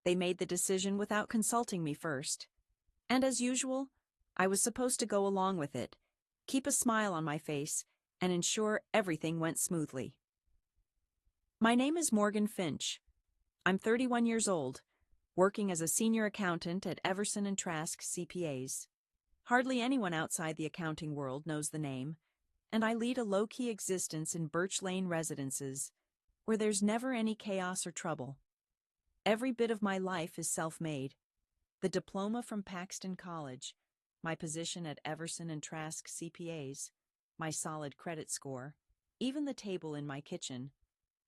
They made the decision without consulting me first. And as usual, I was supposed to go along with it, keep a smile on my face, and ensure everything went smoothly. My name is Morgan Finch. I'm 31 years old, working as a senior accountant at Everson and Trask CPAs. Hardly anyone outside the accounting world knows the name, and I lead a low-key existence in Birch Lane residences, where there's never any chaos or trouble. Every bit of my life is self-made. The diploma from Paxton College, my position at Everson and Trask CPAs, my solid credit score, even the table in my kitchen,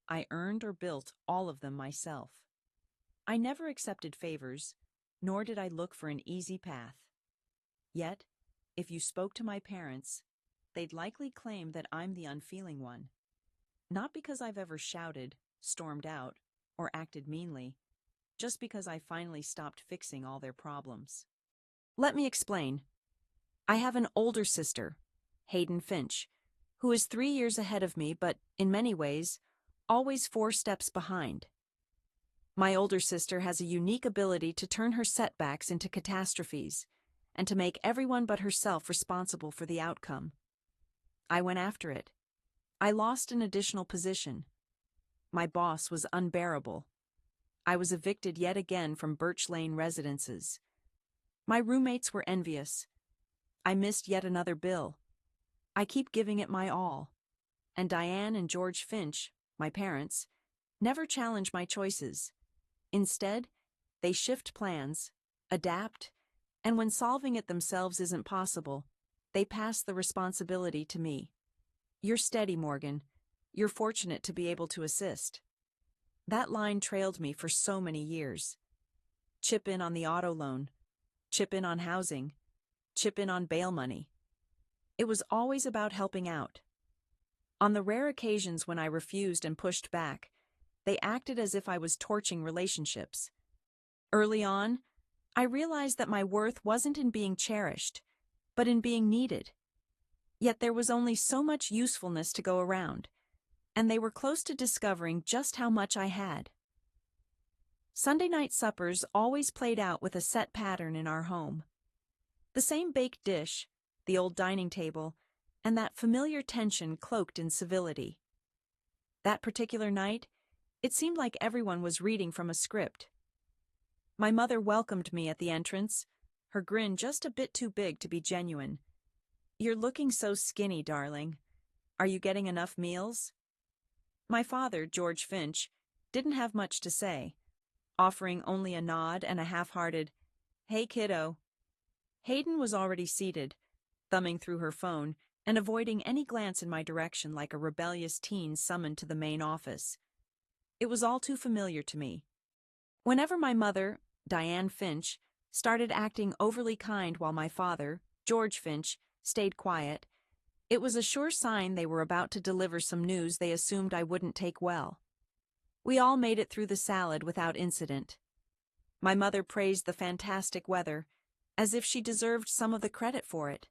I earned or built all of them myself. I never accepted favors, nor did I look for an easy path. Yet, if you spoke to my parents, they'd likely claim that I'm the unfeeling one. Not because I've ever shouted, stormed out, or acted meanly, just because I finally stopped fixing all their problems. Let me explain. I have an older sister, Hayden Finch, who is 3 years ahead of me but, in many ways, always 4 steps behind. My older sister has a unique ability to turn her setbacks into catastrophes and to make everyone but herself responsible for the outcome. I went after it. I lost an additional position. My boss was unbearable. I was evicted yet again from Birch Lane residences. My roommates were envious. I missed yet another bill. I keep giving it my all. And Diane and George Finch, my parents, never challenge my choices. Instead, they shift plans, adapt, and when solving it themselves isn't possible, they pass the responsibility to me. You're steady, Morgan. You're fortunate to be able to assist. That line trailed me for so many years. Chip in on the auto loan. Chip in on housing. Chip in on bail money. It was always about helping out. On the rare occasions when I refused and pushed back, they acted as if I was torching relationships. Early on, I realized that my worth wasn't in being cherished, but in being needed. Yet there was only so much usefulness to go around, and they were close to discovering just how much I had. Sunday night suppers always played out with a set pattern in our home. The same baked dish, the old dining table, and that familiar tension cloaked in civility. That particular night, it seemed like everyone was reading from a script. My mother welcomed me at the entrance, her grin just a bit too big to be genuine. "You're looking so skinny, darling. Are you getting enough meals?" My father, George Finch, didn't have much to say, offering only a nod and a half-hearted, "Hey, kiddo." Hayden was already seated, thumbing through her phone and avoiding any glance in my direction like a rebellious teen summoned to the main office. It was all too familiar to me. Whenever my mother, Diane Finch, started acting overly kind while my father, George Finch, stayed quiet, it was a sure sign they were about to deliver some news they assumed I wouldn't take well. We all made it through the salad without incident. My mother praised the fantastic weather, as if she deserved some of the credit for it.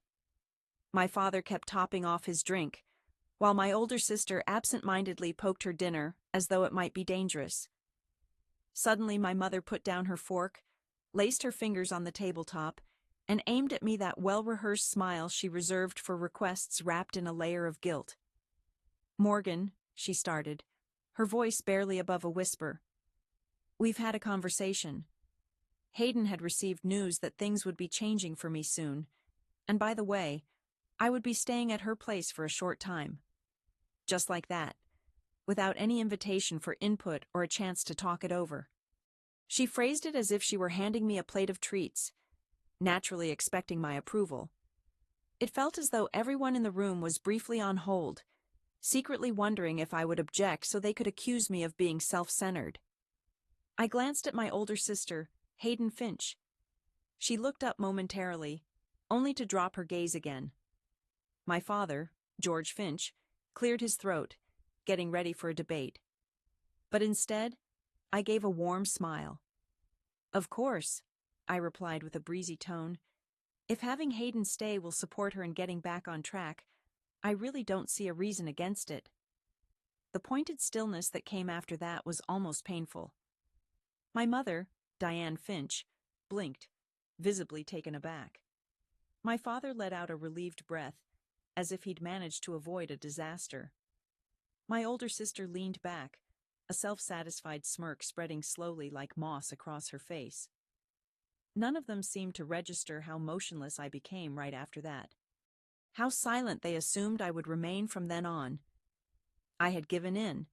My father kept topping off his drink, while my older sister absent-mindedly poked her dinner as though it might be dangerous. Suddenly my mother put down her fork, laced her fingers on the tabletop, and aimed at me that well-rehearsed smile she reserved for requests wrapped in a layer of guilt. "Morgan," she started, her voice barely above a whisper. "We've had a conversation." Hayden had received news that things would be changing for me soon, and by the way, I would be staying at her place for a short time. Just like that, without any invitation for input or a chance to talk it over. She phrased it as if she were handing me a plate of treats, naturally expecting my approval. It felt as though everyone in the room was briefly on hold, secretly wondering if I would object so they could accuse me of being self-centered. I glanced at my older sister, Hayden Finch. She looked up momentarily, only to drop her gaze again. My father, George Finch, cleared his throat, getting ready for a debate. But instead, I gave a warm smile. "Of course," I replied with a breezy tone. "If having Hayden stay will support her in getting back on track, I really don't see a reason against it." The pointed stillness that came after that was almost painful. My mother, Diane Finch, blinked, visibly taken aback. My father let out a relieved breath, as if he'd managed to avoid a disaster. My older sister leaned back, a self-satisfied smirk spreading slowly like moss across her face. None of them seemed to register how motionless I became right after that. How silent they assumed I would remain from then on. I had given in.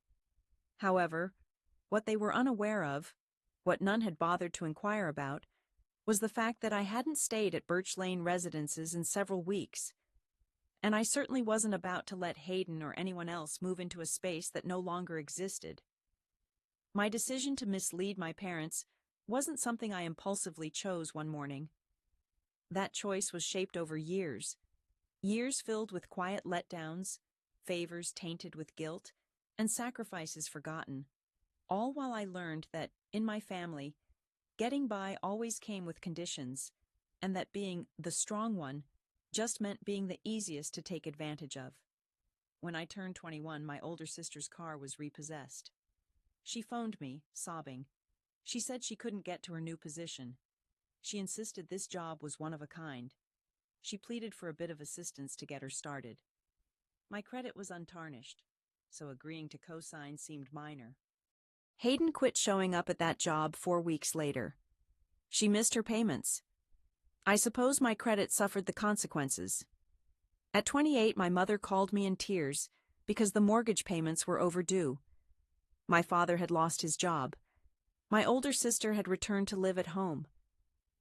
However, what they were unaware of, what none had bothered to inquire about, was the fact that I hadn't stayed at Birch Lane residences in several weeks, and I certainly wasn't about to let Hayden or anyone else move into a space that no longer existed. My decision to mislead my parents wasn't something I impulsively chose one morning. That choice was shaped over years, years filled with quiet letdowns, favors tainted with guilt, and sacrifices forgotten, all while I learned that, in my family, getting by always came with conditions, and that being the strong one just meant being the easiest to take advantage of. When I turned 21, my older sister's car was repossessed. She phoned me, sobbing. She said she couldn't get to her new position. She insisted this job was one of a kind. She pleaded for a bit of assistance to get her started. My credit was untarnished, so agreeing to co-sign seemed minor. Hayden quit showing up at that job 4 weeks later. She missed her payments. I suppose my credit suffered the consequences. At 28, my mother called me in tears because the mortgage payments were overdue. My father had lost his job. My older sister had returned to live at home.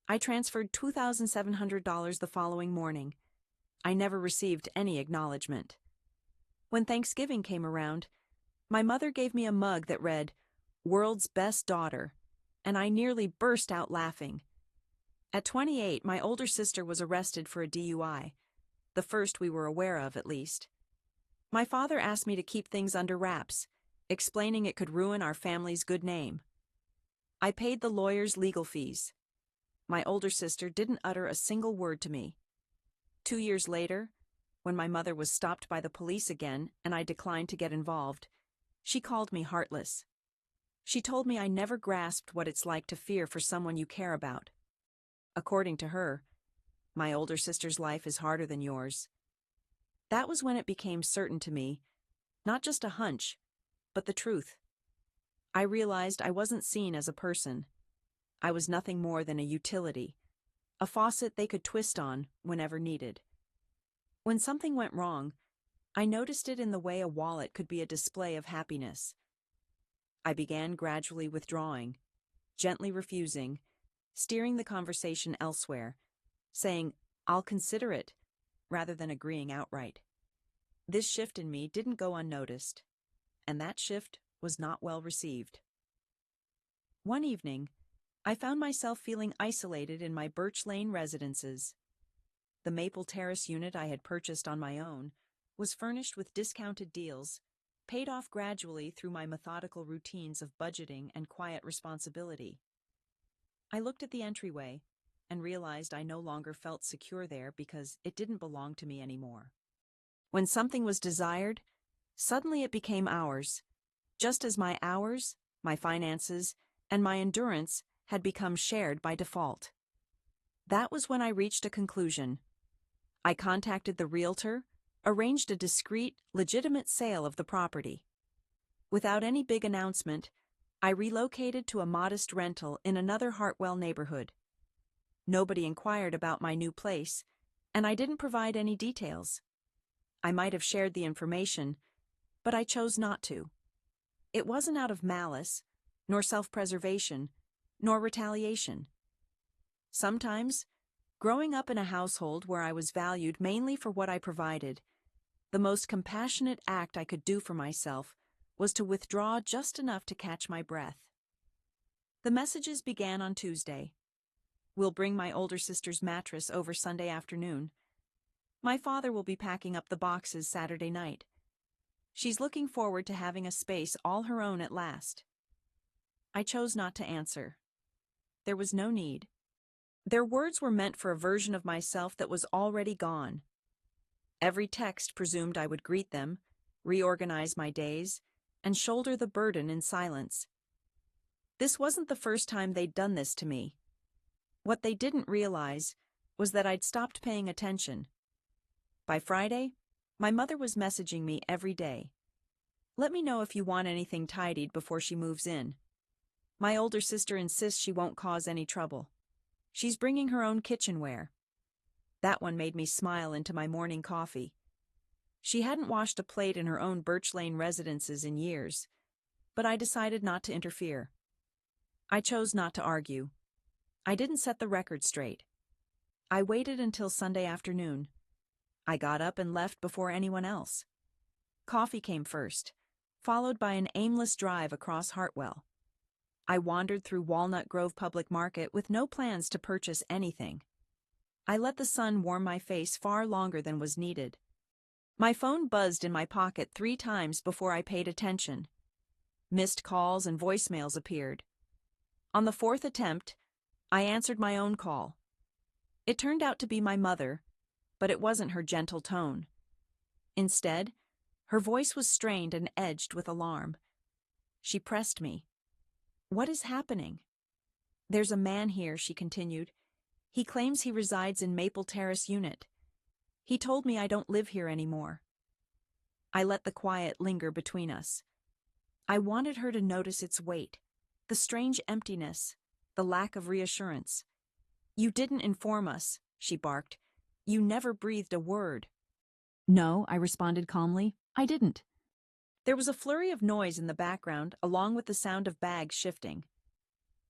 I transferred $2,700 the following morning. I never received any acknowledgement. When Thanksgiving came around, my mother gave me a mug that read, "World's Best Daughter," and I nearly burst out laughing. At 28, my older sister was arrested for a DUI, the first we were aware of at least. My father asked me to keep things under wraps, explaining it could ruin our family's good name. I paid the lawyer's legal fees. My older sister didn't utter a single word to me. 2 years later, when my mother was stopped by the police again and I declined to get involved, she called me heartless. She told me I never grasped what it's like to fear for someone you care about. According to her, my older sister's life is harder than yours. That was when it became certain to me, not just a hunch, but the truth. I realized I wasn't seen as a person. I was nothing more than a utility, a faucet they could twist on whenever needed. When something went wrong, I noticed it in the way a wallet could be a display of happiness. I began gradually withdrawing, gently refusing, steering the conversation elsewhere, saying, "I'll consider it," rather than agreeing outright. This shift in me didn't go unnoticed, and that shift was not well received. One evening, I found myself feeling isolated in my Birch Lane residences. The Maple Terrace unit I had purchased on my own was furnished with discounted deals, paid off gradually through my methodical routines of budgeting and quiet responsibility. I looked at the entryway and realized I no longer felt secure there because it didn't belong to me anymore. When something was desired, suddenly it became ours, just as my hours, my finances, and my endurance had become shared by default. That was when I reached a conclusion. I contacted the realtor, arranged a discreet, legitimate sale of the property. Without any big announcement, I relocated to a modest rental in another Hartwell neighborhood. Nobody inquired about my new place, and I didn't provide any details. I might have shared the information, but I chose not to. It wasn't out of malice, nor self-preservation, nor retaliation. Sometimes, growing up in a household where I was valued mainly for what I provided, the most compassionate act I could do for myself was to withdraw just enough to catch my breath. The messages began on Tuesday. "We'll bring my older sister's mattress over Sunday afternoon. My father will be packing up the boxes Saturday night. She's looking forward to having a space all her own at last." I chose not to answer. There was no need. Their words were meant for a version of myself that was already gone. Every text presumed I would greet them, reorganize my days, and shoulder the burden in silence. This wasn't the first time they'd done this to me. What they didn't realize was that I'd stopped paying attention. By Friday, my mother was messaging me every day. Let me know if you want anything tidied before she moves in. My older sister insists she won't cause any trouble. She's bringing her own kitchenware. That one made me smile into my morning coffee. She hadn't washed a plate in her own Birch Lane residences in years, but I decided not to interfere. I chose not to argue. I didn't set the record straight. I waited until Sunday afternoon. I got up and left before anyone else. Coffee came first, followed by an aimless drive across Hartwell. I wandered through Walnut Grove Public Market with no plans to purchase anything. I let the sun warm my face far longer than was needed. My phone buzzed in my pocket 3 times before I paid attention. Missed calls and voicemails appeared. On the 4th attempt, I answered my own call. It turned out to be my mother, but it wasn't her gentle tone. Instead, her voice was strained and edged with alarm. She pressed me. "What is happening?" "There's a man here," she continued. "He claims he resides in Maple Terrace Unit. He told me I don't live here anymore." I let the quiet linger between us. I wanted her to notice its weight, the strange emptiness, the lack of reassurance. "You didn't inform us," she barked. "You never breathed a word." "No," I responded calmly. "I didn't." There was a flurry of noise in the background, along with the sound of bags shifting.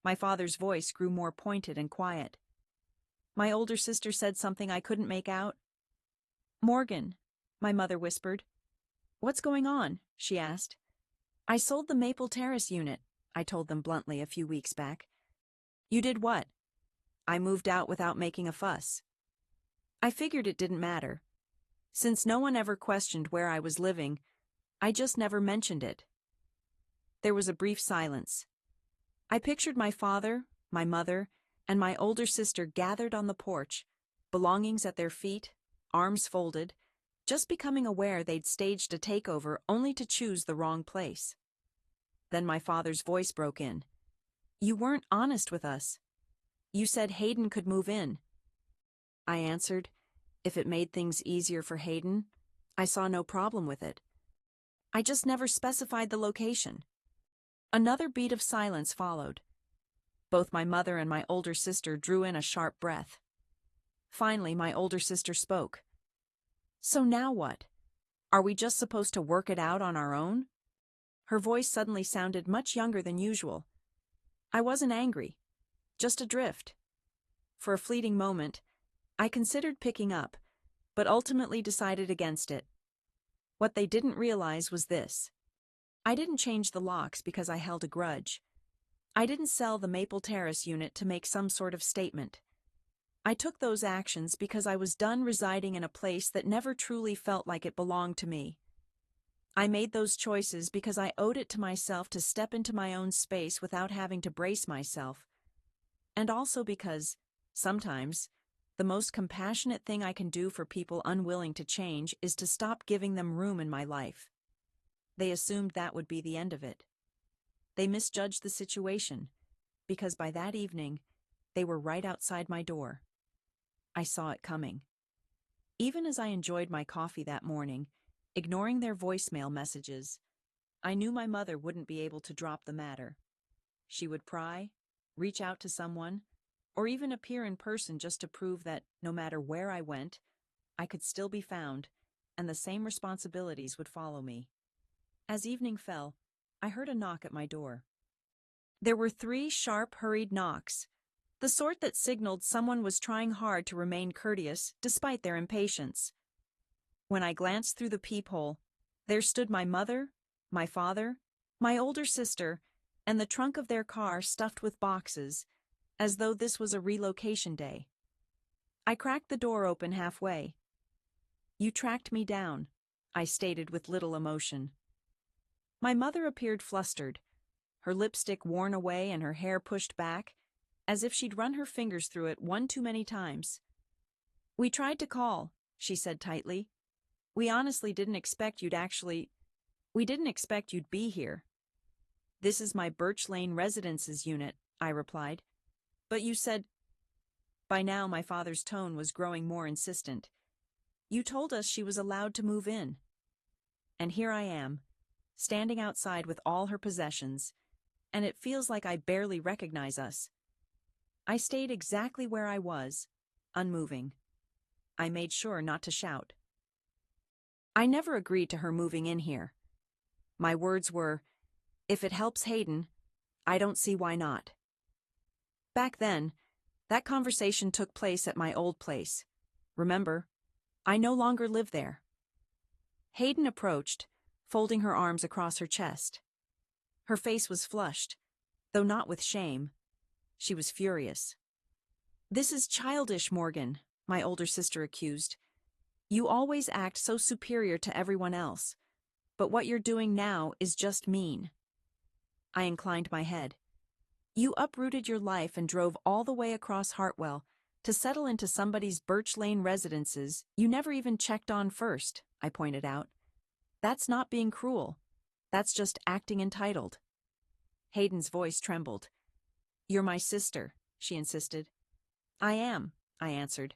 My father's voice grew more pointed and quiet. My older sister said something I couldn't make out. "Morgan," my mother whispered. "What's going on?" she asked. "I sold the Maple Terrace unit," I told them bluntly a few weeks back. "You did what?" "I moved out without making a fuss." I figured it didn't matter. Since no one ever questioned where I was living, I just never mentioned it. There was a brief silence. I pictured my father, my mother, and my older sister gathered on the porch, belongings at their feet, arms folded, just becoming aware they'd staged a takeover only to choose the wrong place. Then my father's voice broke in. "You weren't honest with us. You said Hayden could move in." I answered, if it made things easier for Hayden, I saw no problem with it. I just never specified the location. Another beat of silence followed. Both my mother and my older sister drew in a sharp breath. Finally, my older sister spoke. "So now what? Are we just supposed to work it out on our own?" Her voice suddenly sounded much younger than usual. I wasn't angry, just adrift. For a fleeting moment, I considered picking up, but ultimately decided against it. What they didn't realize was this. I didn't change the locks because I held a grudge. I didn't sell the Maple Terrace unit to make some sort of statement. I took those actions because I was done residing in a place that never truly felt like it belonged to me. I made those choices because I owed it to myself to step into my own space without having to brace myself. And also because, sometimes, the most compassionate thing I can do for people unwilling to change is to stop giving them room in my life. They assumed that would be the end of it. They misjudged the situation, because by that evening, they were right outside my door. I saw it coming. Even as I enjoyed my coffee that morning, ignoring their voicemail messages, I knew my mother wouldn't be able to drop the matter. She would pry, reach out to someone, or even appear in person just to prove that, no matter where I went, I could still be found, and the same responsibilities would follow me. As evening fell, I heard a knock at my door. There were 3 sharp, hurried knocks, the sort that signaled someone was trying hard to remain courteous despite their impatience. When I glanced through the peephole, there stood my mother, my father, my older sister, and the trunk of their car stuffed with boxes, as though this was a relocation day. I cracked the door open halfway. "You tracked me down," I stated with little emotion. My mother appeared flustered, her lipstick worn away and her hair pushed back, as if she'd run her fingers through it one too many times. "We tried to call," she said tightly. "We honestly didn't expect you'd be here." This is my Birch Lane Residences unit, I replied. But you said. By now my father's tone was growing more insistent. You told us she was allowed to move in. And here I am, standing outside with all her possessions, and it feels like I barely recognize us. I stayed exactly where I was, unmoving. I made sure not to shout. I never agreed to her moving in here. My words were, if it helps Hayden, I don't see why not. Back then, that conversation took place at my old place. Remember, I no longer live there. Hayden approached, folding her arms across her chest. Her face was flushed, though not with shame. She was furious. This is childish, Morgan, my older sister accused. You always act so superior to everyone else, but what you're doing now is just mean. I inclined my head. You uprooted your life and drove all the way across Hartwell to settle into somebody's Birch Lane Residences you never even checked on first, I pointed out. That's not being cruel. That's just acting entitled. Hayden's voice trembled. You're my sister, she insisted. I am, I answered.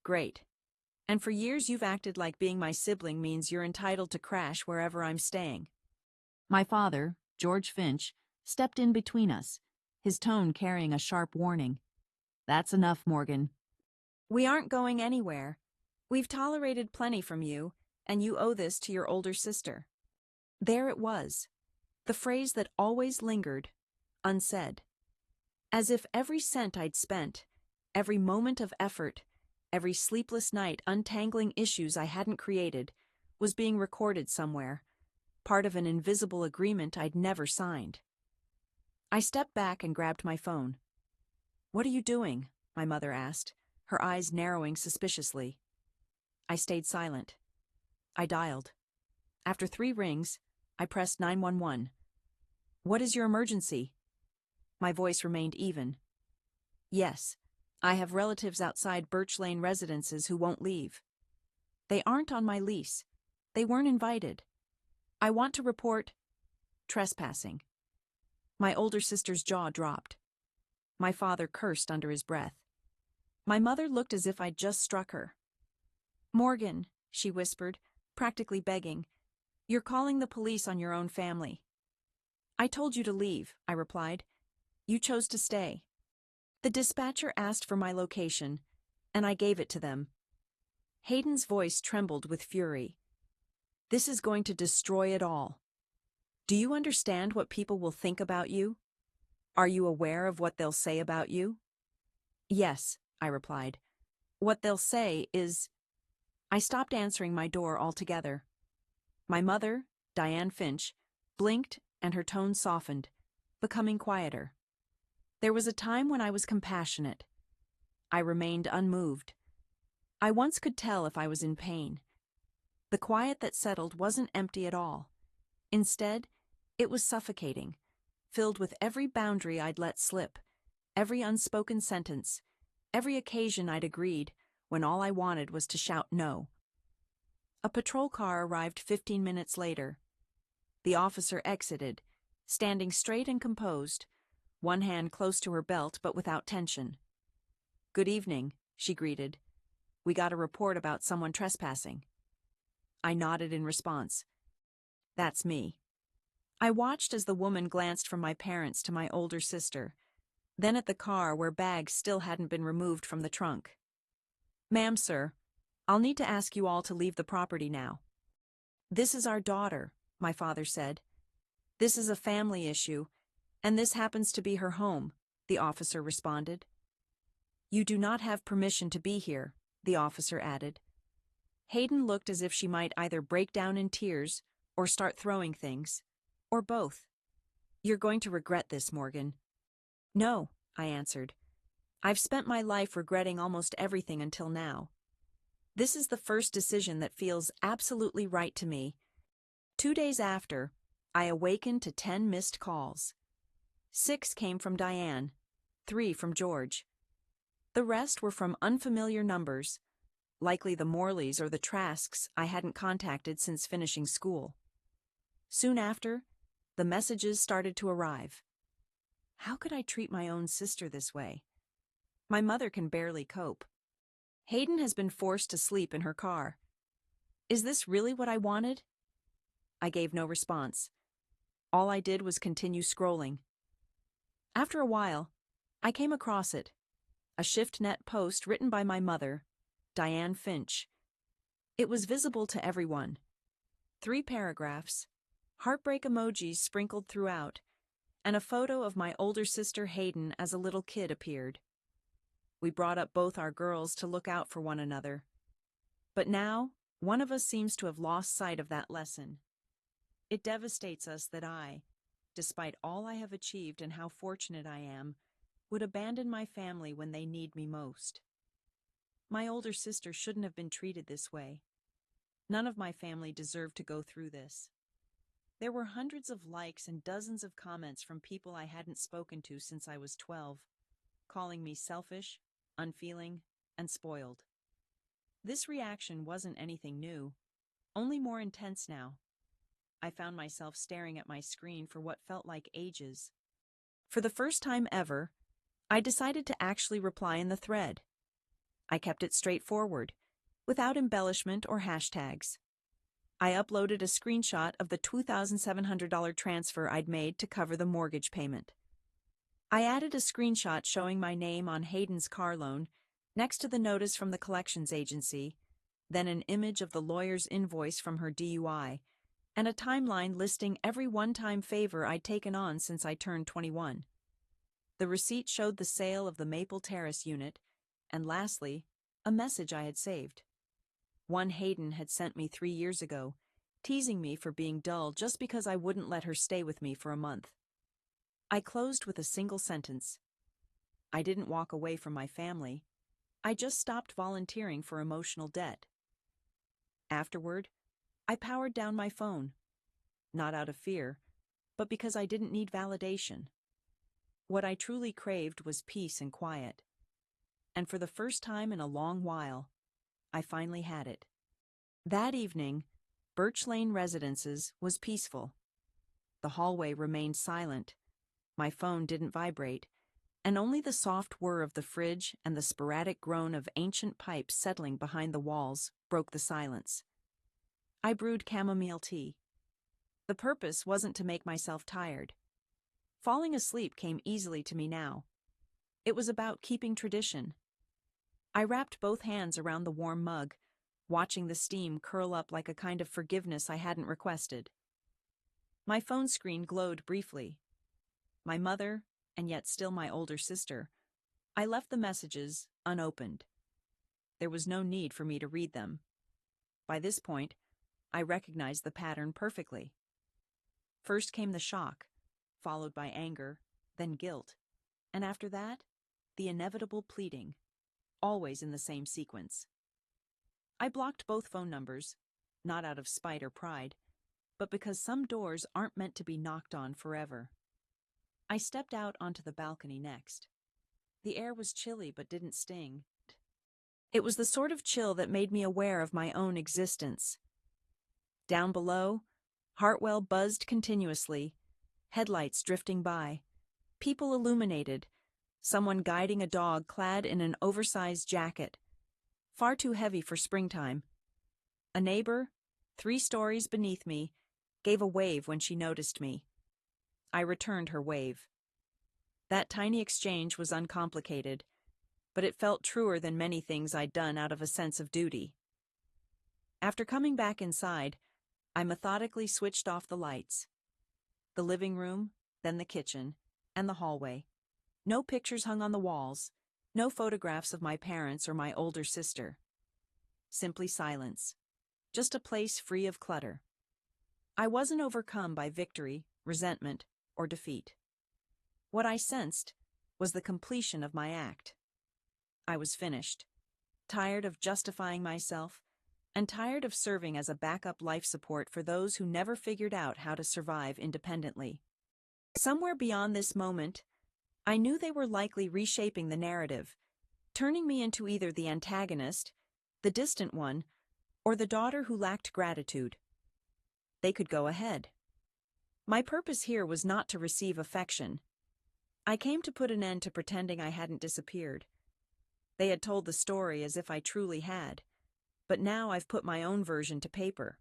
Great. And for years you've acted like being my sibling means you're entitled to crash wherever I'm staying. My father, George Finch, stepped in between us, his tone carrying a sharp warning. That's enough, Morgan. We aren't going anywhere. We've tolerated plenty from you, and you owe this to your older sister. There it was, the phrase that always lingered, unsaid. As if every cent I'd spent, every moment of effort, every sleepless night untangling issues I hadn't created, was being recorded somewhere, part of an invisible agreement I'd never signed. I stepped back and grabbed my phone. What are you doing? My mother asked, her eyes narrowing suspiciously. I stayed silent. I dialed. After 3 rings, I pressed 911. What is your emergency? My voice remained even. Yes, I have relatives outside Birch Lane Residences who won't leave. They aren't on my lease. They weren't invited. I want to report trespassing. My older sister's jaw dropped. My father cursed under his breath. My mother looked as if I'd just struck her. Morgan, she whispered, practically begging, you're calling the police on your own family. I told you to leave, I replied. You chose to stay. The dispatcher asked for my location, and I gave it to them. Hayden's voice trembled with fury. This is going to destroy it all. Do you understand what people will think about you? Are you aware of what they'll say about you? Yes, I replied. What they'll say is... I stopped answering my door altogether. My mother, Diane Finch, blinked and her tone softened, becoming quieter. There was a time when I was compassionate. I remained unmoved. I once could tell if I was in pain. The quiet that settled wasn't empty at all. Instead, it was suffocating, filled with every boundary I'd let slip, every unspoken sentence, every occasion I'd agreed when all I wanted was to shout no. A patrol car arrived 15 minutes later. The officer exited, standing straight and composed, one hand close to her belt but without tension. Good evening, she greeted. We got a report about someone trespassing. I nodded in response. That's me. I watched as the woman glanced from my parents to my older sister, then at the car where bags still hadn't been removed from the trunk. Ma'am, sir, I'll need to ask you all to leave the property now. This is our daughter, my father said. This is a family issue, and this happens to be her home, the officer responded. You do not have permission to be here, the officer added. Hayden looked as if she might either break down in tears or start throwing things, or both. You're going to regret this, Morgan. No, I answered. I've spent my life regretting almost everything until now. This is the first decision that feels absolutely right to me. 2 days after, I awakened to 10 missed calls. 6 came from Diane, 3 from George. The rest were from unfamiliar numbers, likely the Morleys or the Trasks I hadn't contacted since finishing school. Soon after, The messages started to arrive. How could I treat my own sister this way? My mother can barely cope. Hayden has been forced to sleep in her car. Is this really what I wanted? I gave no response. All I did was continue scrolling. After a while, I came across it. A ShiftNet post written by my mother, Diane Finch. It was visible to everyone. 3 paragraphs, heartbreak emojis sprinkled throughout, and a photo of my older sister Hayden as a little kid appeared. We brought up both our girls to look out for one another. But now, one of us seems to have lost sight of that lesson. It devastates us that I, despite all I have achieved and how fortunate I am, would abandon my family when they need me most. My older sister shouldn't have been treated this way. None of my family deserved to go through this. There were hundreds of likes and dozens of comments from people I hadn't spoken to since I was 12, calling me selfish, unfeeling, and spoiled. This reaction wasn't anything new, only more intense now. I found myself staring at my screen for what felt like ages. For the first time ever, I decided to actually reply in the thread. I kept it straightforward, without embellishment or hashtags. I uploaded a screenshot of the $2,700 transfer I'd made to cover the mortgage payment. I added a screenshot showing my name on Hayden's car loan next to the notice from the collections agency, then an image of the lawyer's invoice from her DUI, and a timeline listing every one-time favor I'd taken on since I turned 21. The receipt showed the sale of the Maple Terrace unit, and lastly, a message I had saved. One Hayden had sent me 3 years ago, teasing me for being dull just because I wouldn't let her stay with me for a month. I closed with a single sentence. I didn't walk away from my family. I just stopped volunteering for emotional debt. Afterward, I powered down my phone, not out of fear, but because I didn't need validation. What I truly craved was peace and quiet. And for the first time in a long while, I finally had it. That evening, Birch Lane Residences was peaceful. The hallway remained silent. My phone didn't vibrate, and only the soft whir of the fridge and the sporadic groan of ancient pipes settling behind the walls broke the silence. I brewed chamomile tea. The purpose wasn't to make myself tired. Falling asleep came easily to me now. It was about keeping tradition. I wrapped both hands around the warm mug, watching the steam curl up like a kind of forgiveness I hadn't requested. My phone screen glowed briefly. My mother, and yet still my older sister. I left the messages unopened. There was no need for me to read them. By this point, I recognized the pattern perfectly. First came the shock, followed by anger, then guilt, and after that, the inevitable pleading, always in the same sequence. I blocked both phone numbers, not out of spite or pride, but because some doors aren't meant to be knocked on forever. I stepped out onto the balcony next. The air was chilly but didn't sting. It was the sort of chill that made me aware of my own existence. Down below, Hartwell buzzed continuously, headlights drifting by, people illuminated, someone guiding a dog clad in an oversized jacket, far too heavy for springtime. A neighbor, 3 stories beneath me, gave a wave when she noticed me. I returned her wave. That tiny exchange was uncomplicated, but it felt truer than many things I'd done out of a sense of duty. After coming back inside, I methodically switched off the lights. The living room, then the kitchen, and the hallway. No pictures hung on the walls, no photographs of my parents or my older sister. Simply silence. Just a place free of clutter. I wasn't overcome by victory, resentment, or defeat. What I sensed was the completion of my act. I was finished, tired of justifying myself, and tired of serving as a backup life support for those who never figured out how to survive independently. Somewhere beyond this moment, I knew they were likely reshaping the narrative, turning me into either the antagonist, the distant one, or the daughter who lacked gratitude. They could go ahead. My purpose here was not to receive affection. I came to put an end to pretending I hadn't disappeared. They had told the story as if I truly had, but now I've put my own version to paper.